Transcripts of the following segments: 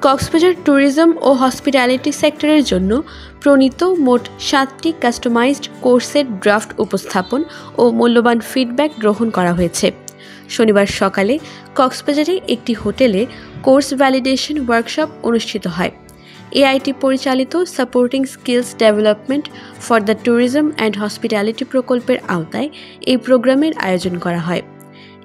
Cox's Bazar tourism ও hospitality সেক্টরের জন্য প্রণীত মোট 7টি কাস্টমাইজড কোর্সের ড্রাফট উপস্থাপন ও মূল্যবান ফিডব্যাক গ্রহণ করা হয়েছে। শনিবার সকালে কক্সবাজারে একটি হোটেলে কোর্স ভ্যালিডেশন ওয়ার্কশপ অনুষ্ঠিত হয়। এআইটি পরিচালিত supporting skills development for the tourism and hospitality প্রকল্পের আওতায় এই প্রোগ্রামের আয়োজন করা হয়।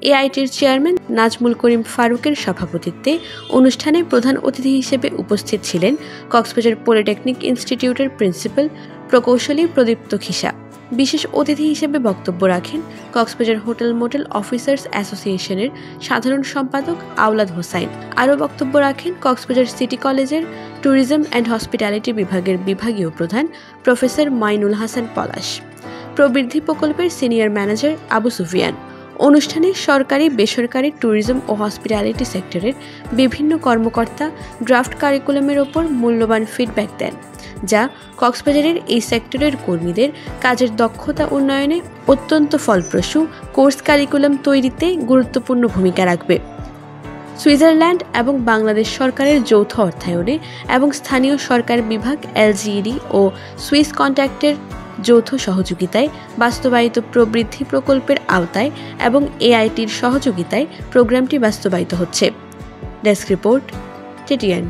এআইটির চেয়ারম্যান নাজমুল করিম ফারুকের সভাপতিত্বে অনুষ্ঠানে প্রধান অতিথি হিসেবে উপস্থিত ছিলেন কক্সবাজার পলিটেকনিক ইনস্টিটিউটের প্রিন্সিপাল প্রকৌশলী প্রদীপ্ত খিসা। বিশেষ অতিথি হিসেবে বক্তব্য রাখেন কক্সবাজার হোটেল মোটেল অফিসার্স অ্যাসোসিয়েশনের সাধারণ সম্পাদক আওলাদ হোসাইন। আরও বক্তব্য রাখেন কক্সবাজার সিটি কলেজের ট্যুরিজম অ্যান্ড হসপিটালিটি বিভাগের বিভাগীয় প্রধান প্রফেসর মাইনুল হাসান পলাশ, প্রবৃদ্ধি প্রকল্পের সিনিয়র ম্যানেজার আবু সুফিয়ান। অনুষ্ঠানে সরকারি বেসরকারি ট্যুরিজম ও হসপিটালিটি সেক্টরের বিভিন্ন কর্মকর্তা ড্রাফট কারিকুলামের ওপর মূল্যবান ফিডব্যাক দেন, যা কক্সবাজারের এই সেক্টরের কর্মীদের কাজের দক্ষতা উন্নয়নে অত্যন্ত ফলপ্রসূ কোর্স কারিকুলাম তৈরিতে গুরুত্বপূর্ণ ভূমিকা রাখবে। সুইজারল্যান্ড এবং বাংলাদেশ সরকারের যৌথ অর্থায়নে এবং স্থানীয় সরকার বিভাগ এলজিইডি ও সুইস কন্ট্যাক্টের যৌথ সহযোগিতায় বাস্তবায়িত প্রবৃদ্ধি প্রকল্পের আওতায় এবং এআইটির সহযোগিতায় প্রোগ্রামটি বাস্তবায়িত হচ্ছে। Desk report, TTN।